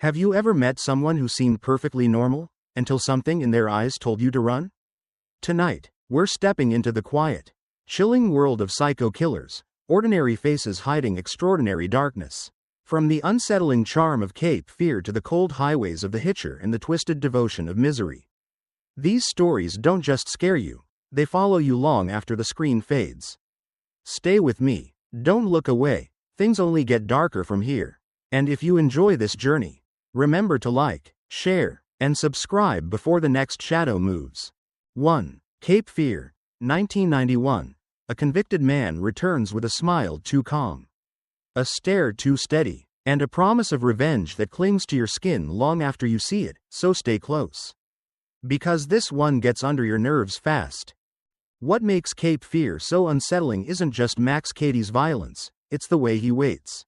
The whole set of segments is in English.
Have you ever met someone who seemed perfectly normal, until something in their eyes told you to run? Tonight, we're stepping into the quiet, chilling world of psycho killers, ordinary faces hiding extraordinary darkness. From the unsettling charm of Cape Fear to the cold highways of the Hitcher and the twisted devotion of misery. These stories don't just scare you, they follow you long after the screen fades. Stay with me, don't look away, things only get darker from here. And if you enjoy this journey, remember to like, share, and subscribe before the next shadow moves. 1. Cape Fear, 1991. A convicted man returns with a smile too calm, a stare too steady, and a promise of revenge that clings to your skin long after you see it, so stay close. Because this one gets under your nerves fast. What makes Cape Fear so unsettling isn't just Max Cady's violence, it's the way he waits.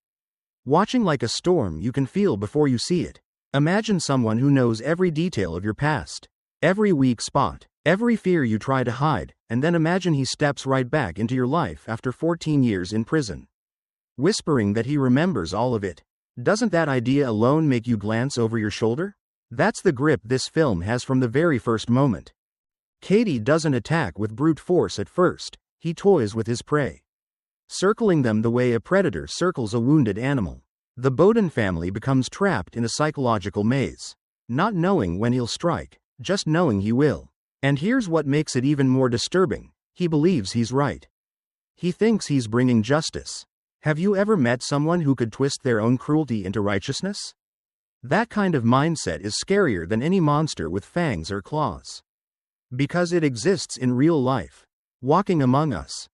Watching like a storm you can feel before you see it. Imagine someone who knows every detail of your past, every weak spot, every fear you try to hide, and then imagine he steps right back into your life after 14 years in prison, whispering that he remembers all of it. Doesn't that idea alone make you glance over your shoulder? That's the grip this film has from the very first moment. Cady doesn't attack with brute force at first, he toys with his prey, circling them the way a predator circles a wounded animal. The Bowden family becomes trapped in a psychological maze, not knowing when he'll strike, just knowing he will. And here's what makes it even more disturbing, he believes he's right. He thinks he's bringing justice. Have you ever met someone who could twist their own cruelty into righteousness? That kind of mindset is scarier than any monster with fangs or claws. Because it exists in real life, walking among us.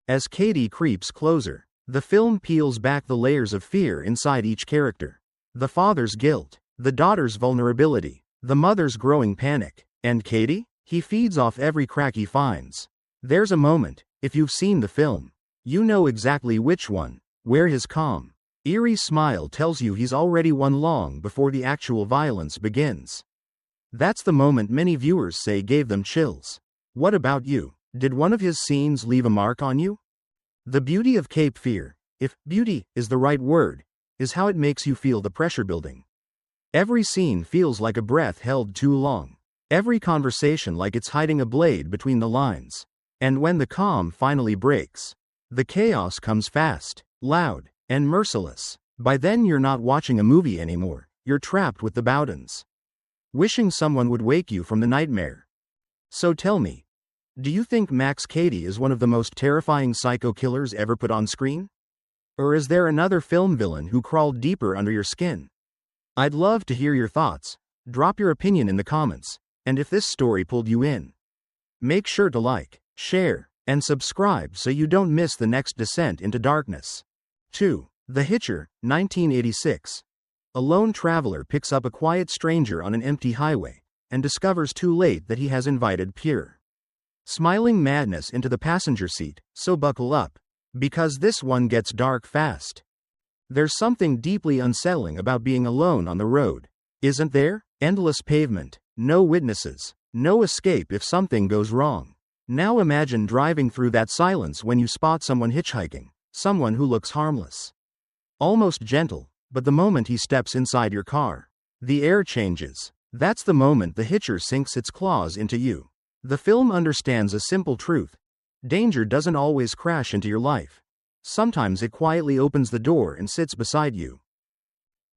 As Cady creeps closer, the film peels back the layers of fear inside each character. The father's guilt, the daughter's vulnerability, the mother's growing panic. And Cady? He feeds off every crack he finds. There's a moment, if you've seen the film, you know exactly which one, where his calm, eerie smile tells you he's already won long before the actual violence begins. That's the moment many viewers say gave them chills. What about you? Did one of his scenes leave a mark on you? The beauty of Cape Fear, if beauty is the right word, is how it makes you feel the pressure building. Every scene feels like a breath held too long. Every conversation like it's hiding a blade between the lines. And when the calm finally breaks, the chaos comes fast, loud, and merciless. By then you're not watching a movie anymore, you're trapped with the Bowdens, wishing someone would wake you from the nightmare. So tell me, do you think Max Cady is one of the most terrifying psycho killers ever put on screen? Or is there another film villain who crawled deeper under your skin? I'd love to hear your thoughts. Drop your opinion in the comments. And if this story pulled you in, make sure to like, share, and subscribe so you don't miss the next descent into darkness. 2. The Hitcher, 1986. A lone traveler picks up a quiet stranger on an empty highway, and discovers too late that he has invited pure, smiling madness into the passenger seat, so buckle up, because this one gets dark fast. There's something deeply unsettling about being alone on the road, isn't there? Endless pavement, no witnesses, no escape if something goes wrong. Now imagine driving through that silence when you spot someone hitchhiking, someone who looks harmless, almost gentle, but the moment he steps inside your car, the air changes. That's the moment the Hitcher sinks its claws into you. The film understands a simple truth. Danger doesn't always crash into your life. Sometimes it quietly opens the door and sits beside you.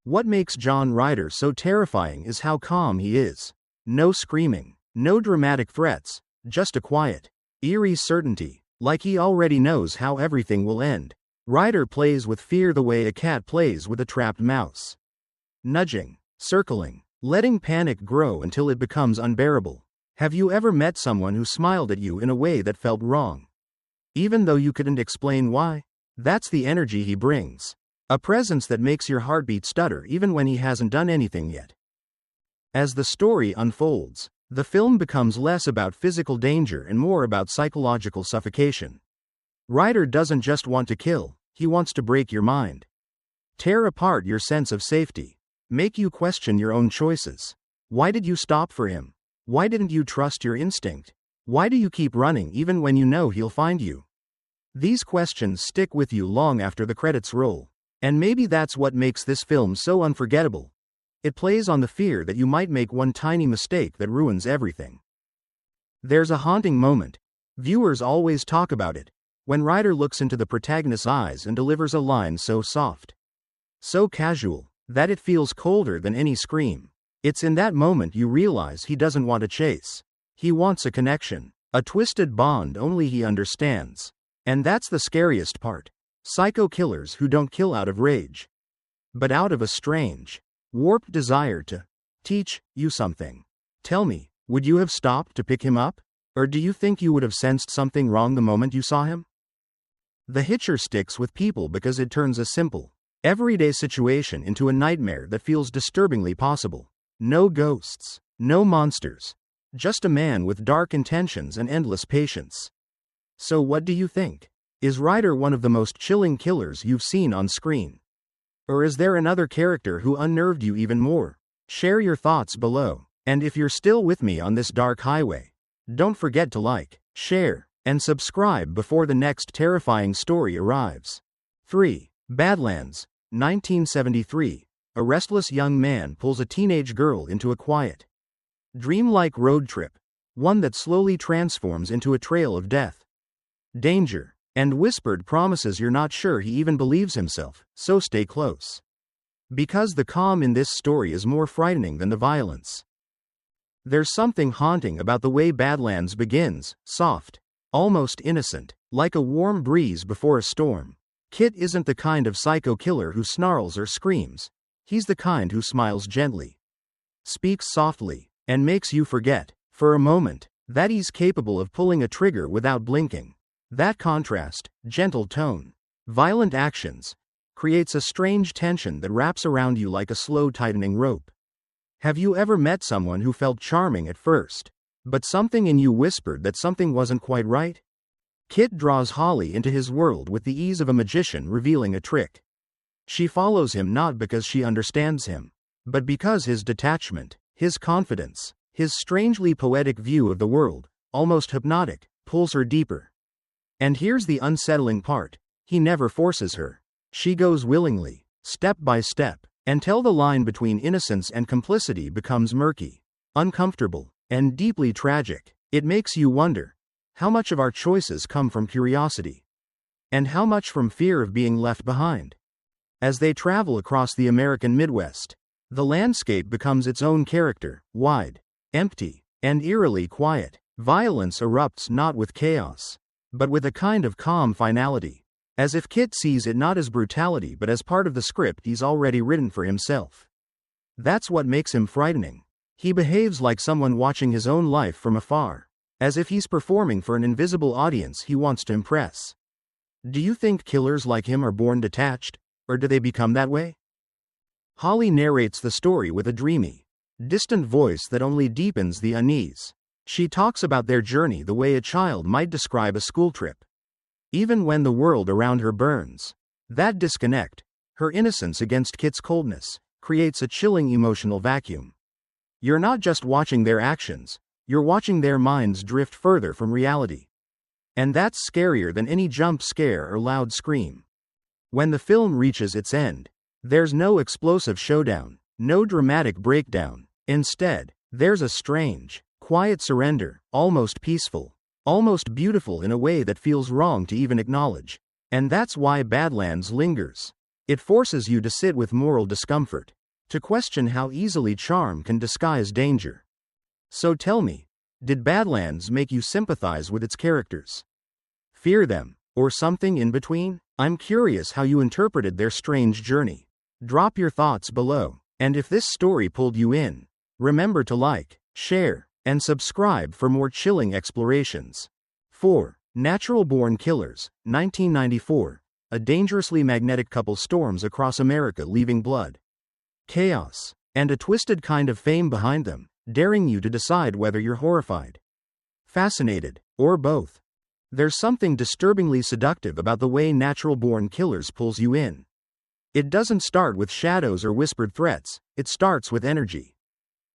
What makes John Ryder so terrifying is how calm he is. No screaming, no dramatic threats, just a quiet, eerie certainty, like he already knows how everything will end. Ryder plays with fear the way a cat plays with a trapped mouse. Nudging, circling, letting panic grow until it becomes unbearable. Have you ever met someone who smiled at you in a way that felt wrong, even though you couldn't explain why? That's the energy he brings. A presence that makes your heartbeat stutter even when he hasn't done anything yet. As the story unfolds, the film becomes less about physical danger and more about psychological suffocation. Ryder doesn't just want to kill, he wants to break your mind, tear apart your sense of safety, make you question your own choices. Why did you stop for him? Why didn't you trust your instinct? Why do you keep running even when you know he'll find you? These questions stick with you long after the credits roll. And maybe that's what makes this film so unforgettable. It plays on the fear that you might make one tiny mistake that ruins everything. There's a haunting moment. Viewers always talk about it. When Ryder looks into the protagonist's eyes and delivers a line so soft, so casual, that it feels colder than any scream. It's in that moment you realize he doesn't want a chase. He wants a connection. A twisted bond only he understands. And that's the scariest part. Psycho killers who don't kill out of rage, but out of a strange, warped desire to teach you something. Tell me, would you have stopped to pick him up? Or do you think you would have sensed something wrong the moment you saw him? The Hitcher sticks with people because it turns a simple, everyday situation into a nightmare that feels disturbingly possible. No ghosts, no monsters, just a man with dark intentions and endless patience. So what do you think? Is Ryder one of the most chilling killers you've seen on screen? Or is there another character who unnerved you even more? Share your thoughts below. And if you're still with me on this dark highway, don't forget to like, share, and subscribe before the next terrifying story arrives. 3. Badlands, 1973. A restless young man pulls a teenage girl into a quiet, dreamlike road trip, one that slowly transforms into a trail of death, danger, and whispered promises you're not sure he even believes himself, so stay close. Because the calm in this story is more frightening than the violence. There's something haunting about the way Badlands begins, soft, almost innocent, like a warm breeze before a storm. Kit isn't the kind of psycho killer who snarls or screams. He's the kind who smiles gently, speaks softly, and makes you forget, for a moment, that he's capable of pulling a trigger without blinking. That contrast, gentle tone, violent actions, creates a strange tension that wraps around you like a slow tightening rope. Have you ever met someone who felt charming at first, but something in you whispered that something wasn't quite right? Kit draws Holly into his world with the ease of a magician revealing a trick. She follows him not because she understands him, but because his detachment, his confidence, his strangely poetic view of the world, almost hypnotic, pulls her deeper. And here's the unsettling part. He never forces her. She goes willingly, step by step, until the line between innocence and complicity becomes murky, uncomfortable, and deeply tragic. It makes you wonder, how much of our choices come from curiosity? And how much from fear of being left behind? As they travel across the American Midwest, the landscape becomes its own character, wide, empty, and eerily quiet. Violence erupts not with chaos, but with a kind of calm finality, as if Kit sees it not as brutality but as part of the script he's already written for himself. That's what makes him frightening. He behaves like someone watching his own life from afar, as if he's performing for an invisible audience he wants to impress. Do you think killers like him are born detached, or do they become that way? Holly narrates the story with a dreamy, distant voice that only deepens the unease. She talks about their journey the way a child might describe a school trip. Even when the world around her burns, that disconnect, her innocence against Kit's coldness, creates a chilling emotional vacuum. You're not just watching their actions, you're watching their minds drift further from reality. And that's scarier than any jump scare or loud scream. When the film reaches its end, there's no explosive showdown, no dramatic breakdown. Instead, there's a strange, quiet surrender, almost peaceful, almost beautiful in a way that feels wrong to even acknowledge. And that's why Badlands lingers. It forces you to sit with moral discomfort, to question how easily charm can disguise danger. So tell me, did Badlands make you sympathize with its characters? Fear them, or something in between? I'm curious how you interpreted their strange journey. Drop your thoughts below, and if this story pulled you in, remember to like, share, and subscribe for more chilling explorations. 4. Natural-born killers, 1994. A dangerously magnetic couple storms across America leaving blood, chaos, and a twisted kind of fame behind them, daring you to decide whether you're horrified, fascinated, or both. There's something disturbingly seductive about the way natural-born killers pulls you in. It doesn't start with shadows or whispered threats, it starts with energy.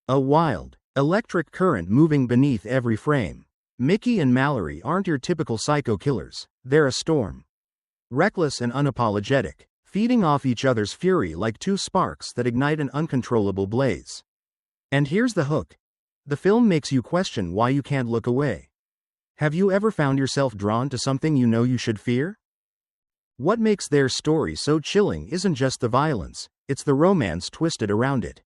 A wild, electric current moving beneath every frame. Mickey and Mallory aren't your typical psycho killers, they're a storm. Reckless and unapologetic, feeding off each other's fury like two sparks that ignite an uncontrollable blaze. And here's the hook. The film makes you question why you can't look away. Have you ever found yourself drawn to something you know you should fear? What makes their story so chilling isn't just the violence, it's the romance twisted around it.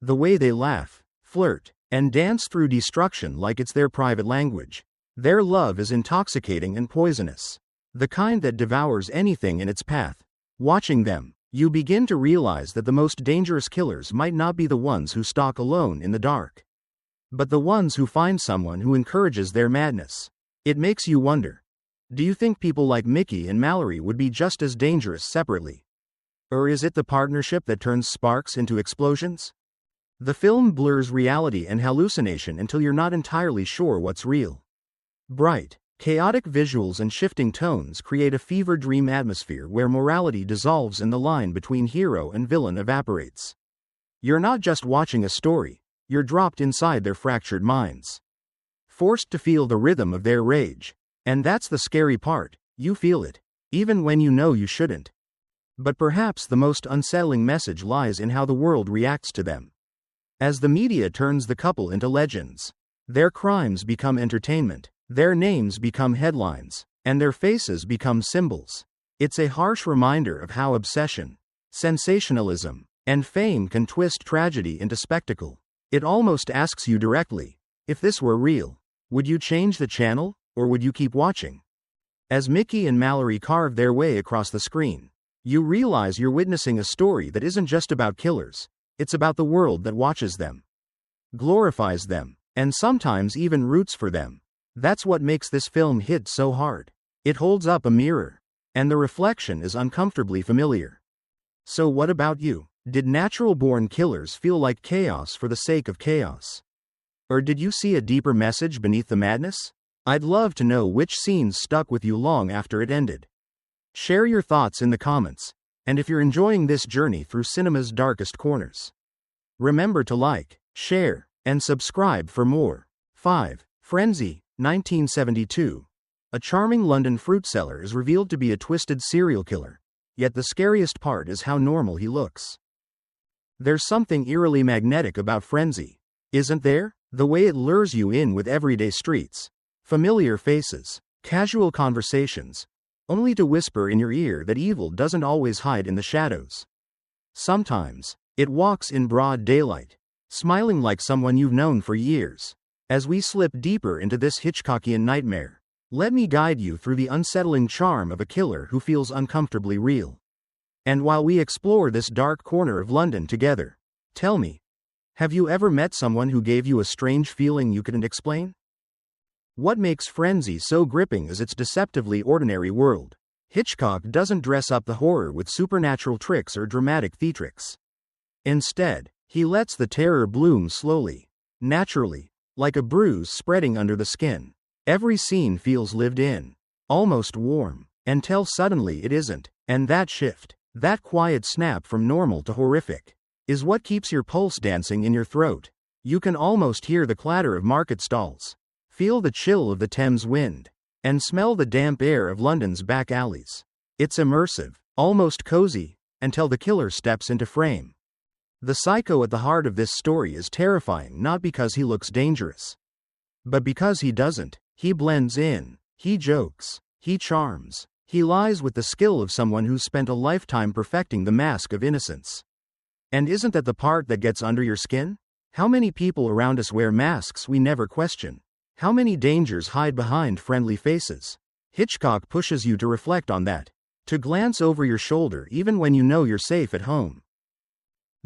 The way they laugh, flirt, and dance through destruction like it's their private language. Their love is intoxicating and poisonous. The kind that devours anything in its path. Watching them, you begin to realize that the most dangerous killers might not be the ones who stalk alone in the dark, but the ones who find someone who encourages their madness. It makes you wonder. Do you think people like Mickey and Mallory would be just as dangerous separately? Or is it the partnership that turns sparks into explosions? The film blurs reality and hallucination until you're not entirely sure what's real. Bright, chaotic visuals and shifting tones create a fever dream atmosphere where morality dissolves and the line between hero and villain evaporates. You're not just watching a story, you're dropped inside their fractured minds. Forced to feel the rhythm of their rage. And that's the scary part, you feel it, even when you know you shouldn't. But perhaps the most unsettling message lies in how the world reacts to them. As the media turns the couple into legends, their crimes become entertainment, their names become headlines, and their faces become symbols. It's a harsh reminder of how obsession, sensationalism, and fame can twist tragedy into spectacle. It almost asks you directly, if this were real, would you change the channel, or would you keep watching? As Mickey and Mallory carve their way across the screen, you realize you're witnessing a story that isn't just about killers, it's about the world that watches them, glorifies them, and sometimes even roots for them. That's what makes this film hit so hard. It holds up a mirror, and the reflection is uncomfortably familiar. So what about you? Did natural-born killers feel like chaos for the sake of chaos? Or did you see a deeper message beneath the madness? I'd love to know which scenes stuck with you long after it ended. Share your thoughts in the comments, and if you're enjoying this journey through cinema's darkest corners, remember to like, share, and subscribe for more. 5. Frenzy, 1972. A charming London fruit seller is revealed to be a twisted serial killer, yet the scariest part is how normal he looks. There's something eerily magnetic about Frenzy, isn't there? The way it lures you in with everyday streets, familiar faces, casual conversations, only to whisper in your ear that evil doesn't always hide in the shadows. Sometimes, it walks in broad daylight, smiling like someone you've known for years. As we slip deeper into this Hitchcockian nightmare, let me guide you through the unsettling charm of a killer who feels uncomfortably real. And while we explore this dark corner of London together, tell me, have you ever met someone who gave you a strange feeling you couldn't explain? What makes Frenzy so gripping is its deceptively ordinary world. Hitchcock doesn't dress up the horror with supernatural tricks or dramatic theatrics. Instead, he lets the terror bloom slowly, naturally, like a bruise spreading under the skin. Every scene feels lived in, almost warm, until suddenly it isn't. And that shift, that quiet snap from normal to horrific, is what keeps your pulse dancing in your throat. You can almost hear the clatter of market stalls, feel the chill of the Thames wind, and smell the damp air of London's back alleys. It's immersive, almost cozy, until the killer steps into frame. The psycho at the heart of this story is terrifying not because he looks dangerous, but because he doesn't. He blends in, he jokes, he charms, he lies with the skill of someone who's spent a lifetime perfecting the mask of innocence. And isn't that the part that gets under your skin? How many people around us wear masks we never question? How many dangers hide behind friendly faces? Hitchcock pushes you to reflect on that, to glance over your shoulder even when you know you're safe at home.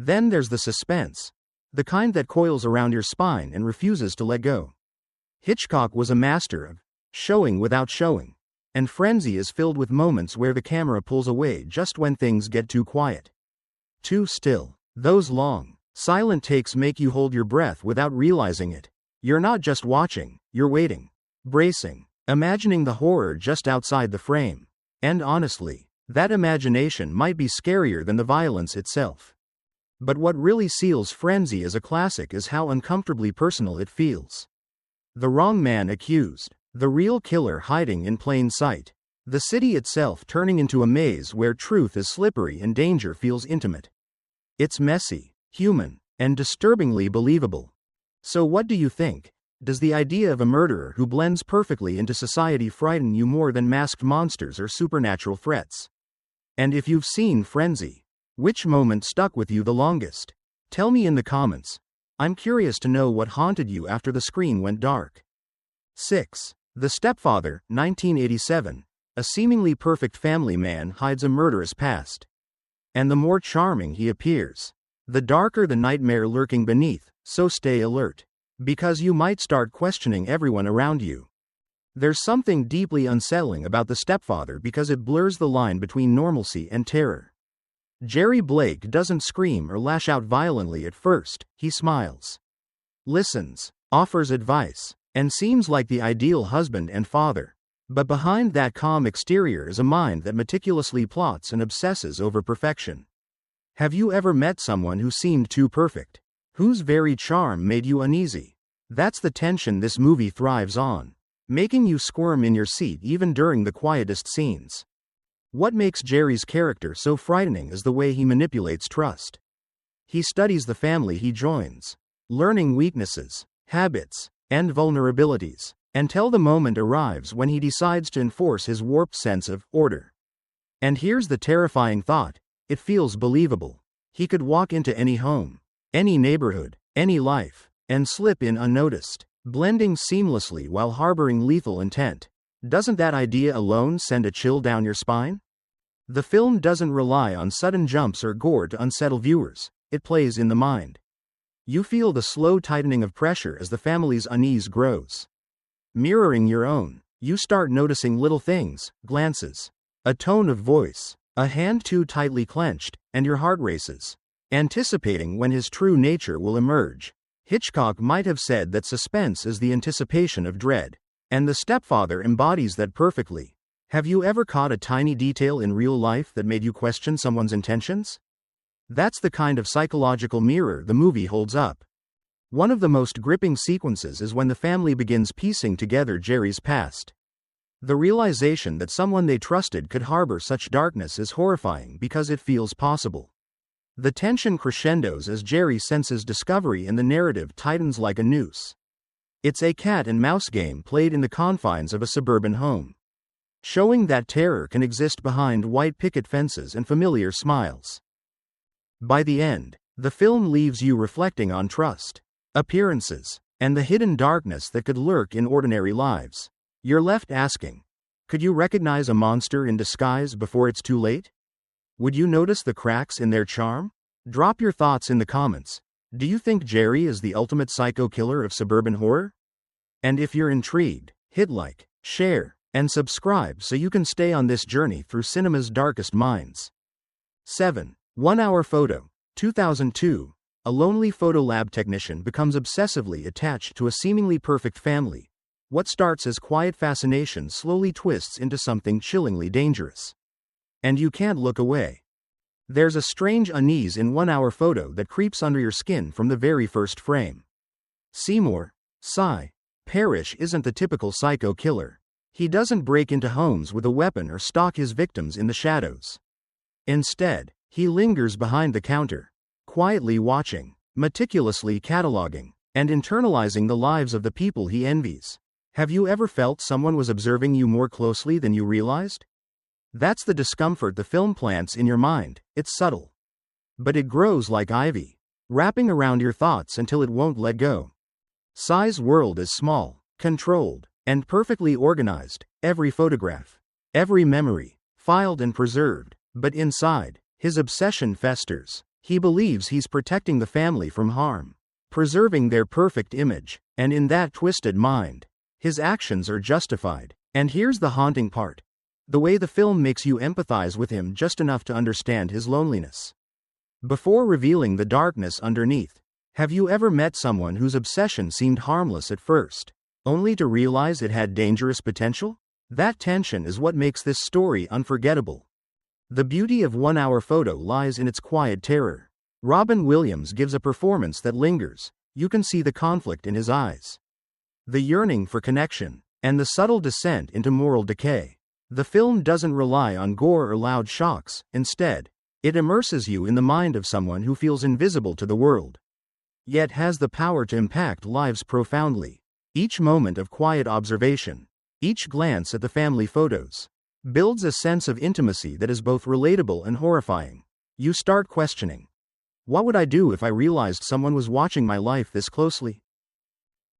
Then there's the suspense, the kind that coils around your spine and refuses to let go. Hitchcock was a master of showing without showing, and Frenzy is filled with moments where the camera pulls away just when things get too quiet, too still. Those long, silent takes make you hold your breath without realizing it. You're not just watching, you're waiting, bracing, imagining the horror just outside the frame. And honestly, that imagination might be scarier than the violence itself. But what really seals Frenzy as a classic is how uncomfortably personal it feels. The wrong man accused, the real killer hiding in plain sight. The city itself turning into a maze where truth is slippery and danger feels intimate. It's messy, human, and disturbingly believable. So what do you think? Does the idea of a murderer who blends perfectly into society frighten you more than masked monsters or supernatural threats? And if you've seen Frenzy, which moment stuck with you the longest? Tell me in the comments. I'm curious to know what haunted you after the screen went dark. 6. The Stepfather, 1987. A seemingly perfect family man hides a murderous past. And the more charming he appears, the darker the nightmare lurking beneath, so stay alert. Because you might start questioning everyone around you. There's something deeply unsettling about The Stepfather because it blurs the line between normalcy and terror. Jerry Blake doesn't scream or lash out violently at first, he smiles, listens, offers advice, and seems like the ideal husband and father. But behind that calm exterior is a mind that meticulously plots and obsesses over perfection. Have you ever met someone who seemed too perfect? Whose very charm made you uneasy? That's the tension this movie thrives on, making you squirm in your seat even during the quietest scenes. What makes Jerry's character so frightening is the way he manipulates trust. He studies the family he joins, learning weaknesses, habits, and vulnerabilities, until the moment arrives when he decides to enforce his warped sense of order. And here's the terrifying thought, it feels believable. He could walk into any home, any neighborhood, any life, and slip in unnoticed, blending seamlessly while harboring lethal intent. Doesn't that idea alone send a chill down your spine? The film doesn't rely on sudden jumps or gore to unsettle viewers, it plays in the mind. You feel the slow tightening of pressure as the family's unease grows. Mirroring your own, you start noticing little things, glances, a tone of voice, a hand too tightly clenched, and your heart races, anticipating when his true nature will emerge. Hitchcock might have said that suspense is the anticipation of dread, and The Stepfather embodies that perfectly. Have you ever caught a tiny detail in real life that made you question someone's intentions? That's the kind of psychological mirror the movie holds up. One of the most gripping sequences is when the family begins piecing together Jerry's past. The realization that someone they trusted could harbor such darkness is horrifying because it feels possible. The tension crescendos as Jerry senses discovery and the narrative tightens like a noose. It's a cat-and-mouse game played in the confines of a suburban home, showing that terror can exist behind white picket fences and familiar smiles. By the end, the film leaves you reflecting on trust, appearances, and the hidden darkness that could lurk in ordinary lives. You're left asking, could you recognize a monster in disguise before it's too late? Would you notice the cracks in their charm? Drop your thoughts in the comments. Do you think Jerry is the ultimate psycho killer of suburban horror? And if you're intrigued, hit like, share, and subscribe so you can stay on this journey through cinema's darkest minds. 7. 1 Hour Photo, 2002. A lonely photo lab technician becomes obsessively attached to a seemingly perfect family. What starts as quiet fascination slowly twists into something chillingly dangerous. And you can't look away. There's a strange unease in 1 Hour Photo that creeps under your skin from the very first frame. Seymour, Cy Parrish isn't the typical psycho killer. He doesn't break into homes with a weapon or stalk his victims in the shadows. Instead, he lingers behind the counter, quietly watching, meticulously cataloging, and internalizing the lives of the people he envies. Have you ever felt someone was observing you more closely than you realized? That's the discomfort the film plants in your mind. It's subtle, but it grows like ivy, wrapping around your thoughts until it won't let go. Cy's world is small, controlled, and perfectly organized, every photograph, every memory, filed and preserved, but inside, his obsession festers. He believes he's protecting the family from harm, preserving their perfect image, and in that twisted mind, his actions are justified. And here's the haunting part. The way the film makes you empathize with him just enough to understand his loneliness. Before revealing the darkness underneath, have you ever met someone whose obsession seemed harmless at first, only to realize it had dangerous potential? That tension is what makes this story unforgettable. The beauty of 1 Hour Photo lies in its quiet terror. Robin Williams gives a performance that lingers. You can see the conflict in his eyes, the yearning for connection, and the subtle descent into moral decay. The film doesn't rely on gore or loud shocks, instead, it immerses you in the mind of someone who feels invisible to the world, yet has the power to impact lives profoundly. Each moment of quiet observation, each glance at the family photos, builds a sense of intimacy that is both relatable and horrifying. You start questioning, what would I do if I realized someone was watching my life this closely?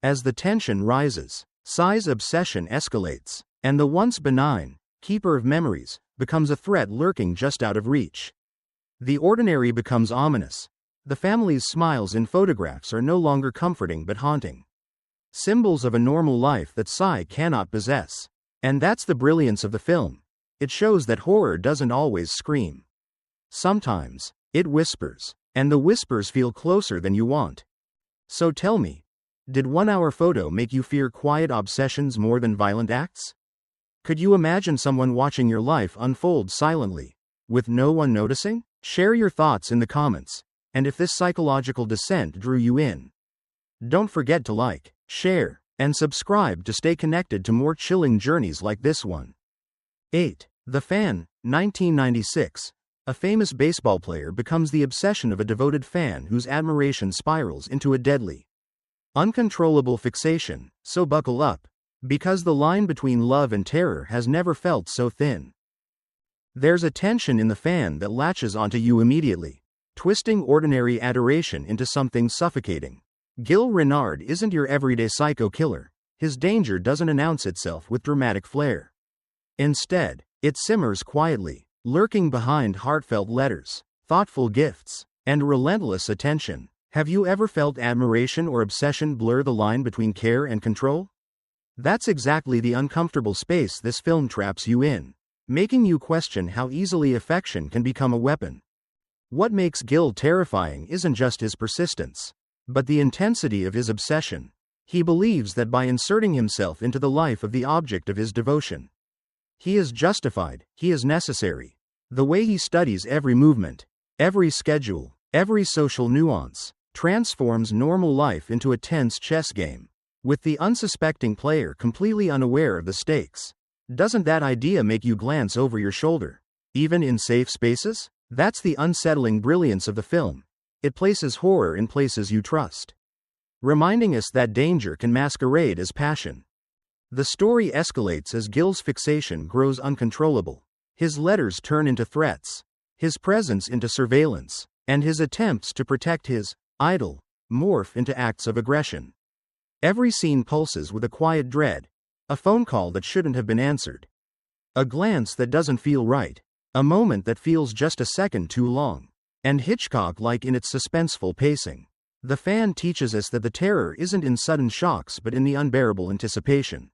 As the tension rises, Sai's obsession escalates, and the once benign keeper of memories becomes a threat lurking just out of reach. The ordinary becomes ominous. The family's smiles in photographs are no longer comforting but haunting. Symbols of a normal life that Sai cannot possess. And that's the brilliance of the film. It shows that horror doesn't always scream. Sometimes, it whispers, and the whispers feel closer than you want. So tell me, did 1 hour photo make you fear quiet obsessions more than violent acts? Could you imagine someone watching your life unfold silently, with no one noticing? Share your thoughts in the comments, and if this psychological descent drew you in, don't forget to like, share, and subscribe to stay connected to more chilling journeys like this one. 8. The Fan, 1996. A famous baseball player becomes the obsession of a devoted fan whose admiration spirals into a deadly, uncontrollable fixation, so buckle up, because the line between love and terror has never felt so thin. There's a tension in the fan that latches onto you immediately, twisting ordinary adoration into something suffocating. Gil Renard isn't your everyday psycho killer. His danger doesn't announce itself with dramatic flair. Instead, it simmers quietly, lurking behind heartfelt letters, thoughtful gifts, and relentless attention. Have you ever felt admiration or obsession blur the line between care and control? That's exactly the uncomfortable space this film traps you in, making you question how easily affection can become a weapon. What makes Gil terrifying isn't just his persistence, but the intensity of his obsession. He believes that by inserting himself into the life of the object of his devotion, he is justified, he is necessary. The way he studies every movement, every schedule, every social nuance, transforms normal life into a tense chess game, with the unsuspecting player completely unaware of the stakes. Doesn't that idea make you glance over your shoulder, even in safe spaces? That's the unsettling brilliance of the film. It places horror in places you trust, reminding us that danger can masquerade as passion. The story escalates as Gil's fixation grows uncontrollable. His letters turn into threats, his presence into surveillance, and his attempts to protect his idol morph into acts of aggression. Every scene pulses with a quiet dread, a phone call that shouldn't have been answered, a glance that doesn't feel right, a moment that feels just a second too long, and Hitchcock-like in its suspenseful pacing. The Fan teaches us that the terror isn't in sudden shocks but in the unbearable anticipation.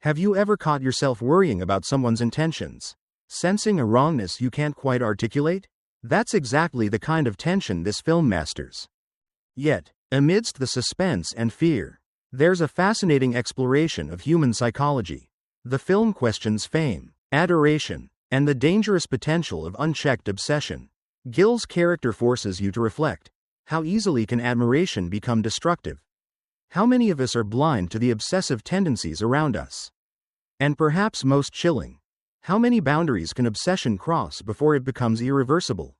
Have you ever caught yourself worrying about someone's intentions, sensing a wrongness you can't quite articulate? That's exactly the kind of tension this film masters. Yet, amidst the suspense and fear, there's a fascinating exploration of human psychology. The film questions fame, adoration, and the dangerous potential of unchecked obsession. Gil's character forces you to reflect. How easily can admiration become destructive? How many of us are blind to the obsessive tendencies around us? And perhaps most chilling, how many boundaries can obsession cross before it becomes irreversible?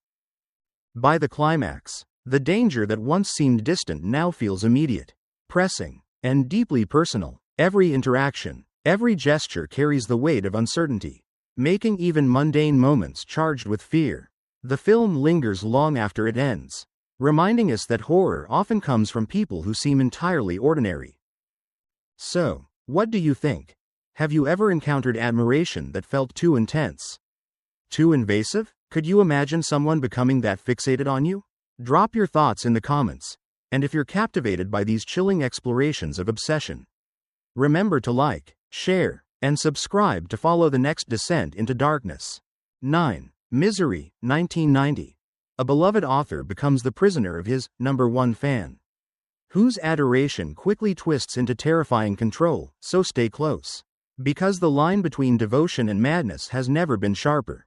By the climax, the danger that once seemed distant now feels immediate, pressing, and deeply personal. Every interaction, every gesture carries the weight of uncertainty, making even mundane moments charged with fear. The film lingers long after it ends, reminding us that horror often comes from people who seem entirely ordinary. So, what do you think? Have you ever encountered admiration that felt too intense? Too invasive? Could you imagine someone becoming that fixated on you? Drop your thoughts in the comments, and if you're captivated by these chilling explorations of obsession, remember to like, share, and subscribe to follow the next descent into darkness. 9. Misery, 1990. A beloved author becomes the prisoner of his #1 fan, whose adoration quickly twists into terrifying control, so stay close. Because the line between devotion and madness has never been sharper.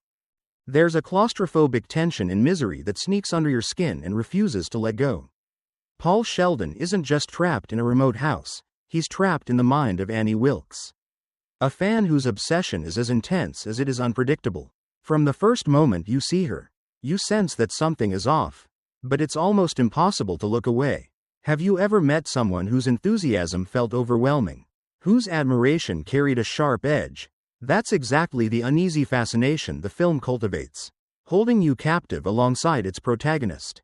There's a claustrophobic tension in Misery that sneaks under your skin and refuses to let go. Paul Sheldon isn't just trapped in a remote house, he's trapped in the mind of Annie Wilkes, A fan whose obsession is as intense as it is unpredictable. From the first moment you see her, you sense that something is off. But it's almost impossible to look away. Have you ever met someone whose enthusiasm felt overwhelming? Whose admiration carried a sharp edge? That's exactly the uneasy fascination the film cultivates, holding you captive alongside its protagonist.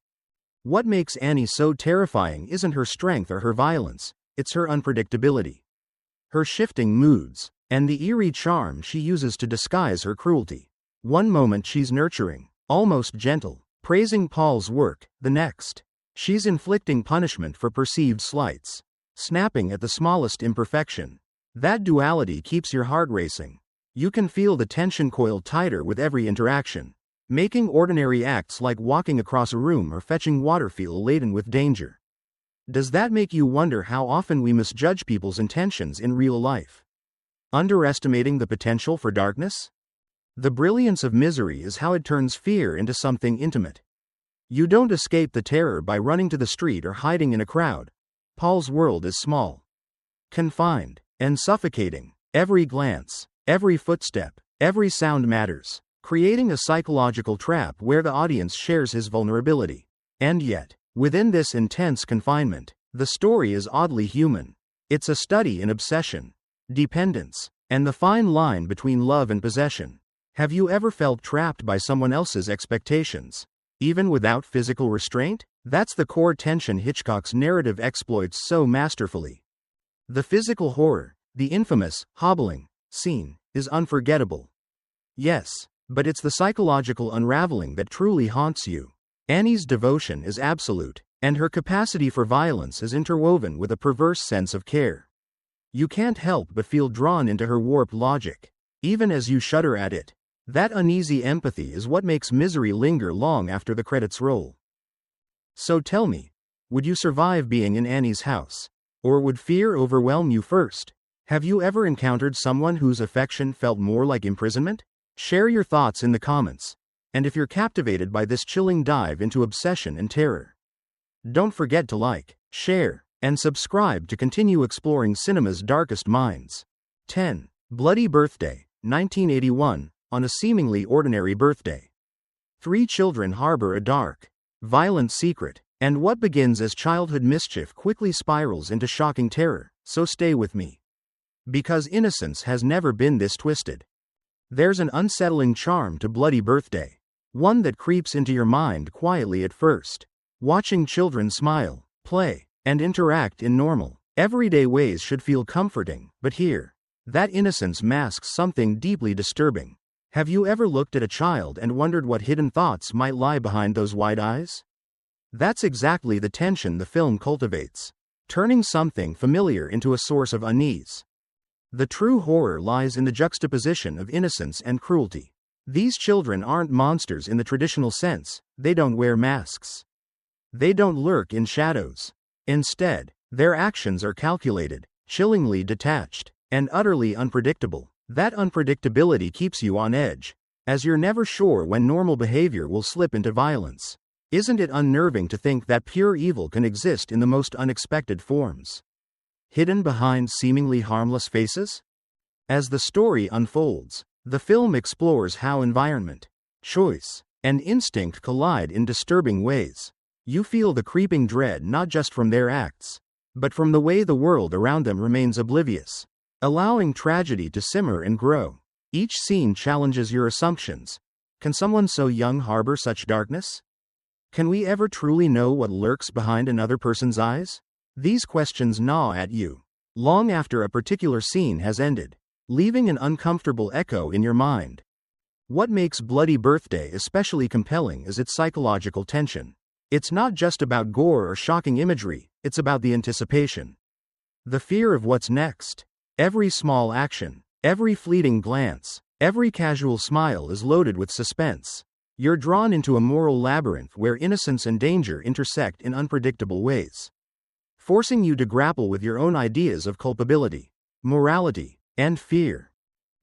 What makes Annie so terrifying isn't her strength or her violence, it's her unpredictability. Her shifting moods, and the eerie charm she uses to disguise her cruelty. One moment she's nurturing, almost gentle, praising Paul's work, the next, she's inflicting punishment for perceived slights, snapping at the smallest imperfection. That duality keeps your heart racing. You can feel the tension coil tighter with every interaction, making ordinary acts like walking across a room or fetching water feel laden with danger. Does that make you wonder how often we misjudge people's intentions in real life? Underestimating the potential for darkness? The brilliance of Misery is how it turns fear into something intimate. You don't escape the terror by running to the street or hiding in a crowd. Paul's world is small, confined, and suffocating. Every glance, every footstep, every sound matters, creating a psychological trap where the audience shares his vulnerability. And yet, within this intense confinement, the story is oddly human. It's a study in obsession, dependence, and the fine line between love and possession. Have you ever felt trapped by someone else's expectations, even without physical restraint? That's the core tension Hitchcock's narrative exploits so masterfully. The physical horror, the infamous hobbling scene, is unforgettable. Yes, but it's the psychological unraveling that truly haunts you. Annie's devotion is absolute, and her capacity for violence is interwoven with a perverse sense of care. You can't help but feel drawn into her warped logic, even as you shudder at it. That uneasy empathy is what makes Misery linger long after the credits roll. So tell me, would you survive being in Annie's house? Or would fear overwhelm you first? Have you ever encountered someone whose affection felt more like imprisonment? Share your thoughts in the comments. And if you're captivated by this chilling dive into obsession and terror, don't forget to like, share, and subscribe to continue exploring cinema's darkest minds. 10. Bloody Birthday, 1981, on a seemingly ordinary birthday. 3 children harbor a dark, violent secret, and what begins as childhood mischief quickly spirals into shocking terror, so stay with me. Because innocence has never been this twisted. There's an unsettling charm to Bloody Birthday, one that creeps into your mind quietly at first. Watching children smile, play, and interact in normal, everyday ways should feel comforting, but here, that innocence masks something deeply disturbing. Have you ever looked at a child and wondered what hidden thoughts might lie behind those wide eyes? That's exactly the tension the film cultivates, turning something familiar into a source of unease. The true horror lies in the juxtaposition of innocence and cruelty. These children aren't monsters in the traditional sense, they don't wear masks. They don't lurk in shadows. Instead, their actions are calculated, chillingly detached, and utterly unpredictable. That unpredictability keeps you on edge, as you're never sure when normal behavior will slip into violence. Isn't it unnerving to think that pure evil can exist in the most unexpected forms, hidden behind seemingly harmless faces? As the story unfolds, the film explores how environment, choice, and instinct collide in disturbing ways. You feel the creeping dread not just from their acts, but from the way the world around them remains oblivious, allowing tragedy to simmer and grow. Each scene challenges your assumptions. Can someone so young harbor such darkness? Can we ever truly know what lurks behind another person's eyes? These questions gnaw at you, long after a particular scene has ended, leaving an uncomfortable echo in your mind. What makes Bloody Birthday especially compelling is its psychological tension. It's not just about gore or shocking imagery, it's about the anticipation. The fear of what's next. Every small action, every fleeting glance, every casual smile is loaded with suspense. You're drawn into a moral labyrinth where innocence and danger intersect in unpredictable ways, forcing you to grapple with your own ideas of culpability, morality, and fear.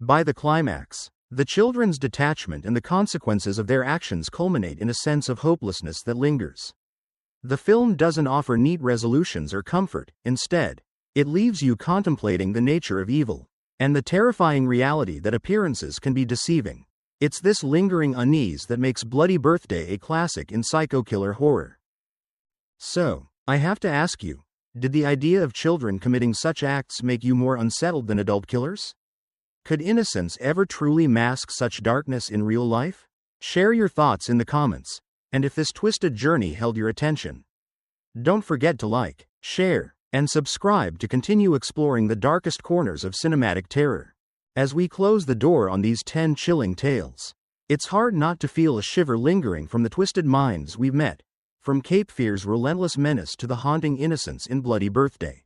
By the climax, the children's detachment and the consequences of their actions culminate in a sense of hopelessness that lingers. The film doesn't offer neat resolutions or comfort, instead, it leaves you contemplating the nature of evil, and the terrifying reality that appearances can be deceiving. It's this lingering unease that makes Bloody Birthday a classic in psycho killer horror. So, I have to ask you, did the idea of children committing such acts make you more unsettled than adult killers? Could innocence ever truly mask such darkness in real life? Share your thoughts in the comments, and if this twisted journey held your attention, don't forget to like, share, and subscribe to continue exploring the darkest corners of cinematic terror. As we close the door on these 10 chilling tales, it's hard not to feel a shiver lingering from the twisted minds we've met, from Cape Fear's relentless menace to the haunting innocence in Bloody Birthday.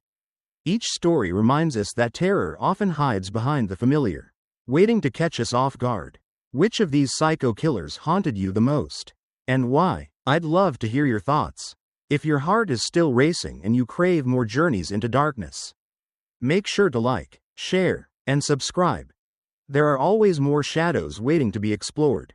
Each story reminds us that terror often hides behind the familiar, waiting to catch us off guard. Which of these psycho killers haunted you the most? And why? I'd love to hear your thoughts. If your heart is still racing and you crave more journeys into darkness, make sure to like, share, and subscribe. There are always more shadows waiting to be explored.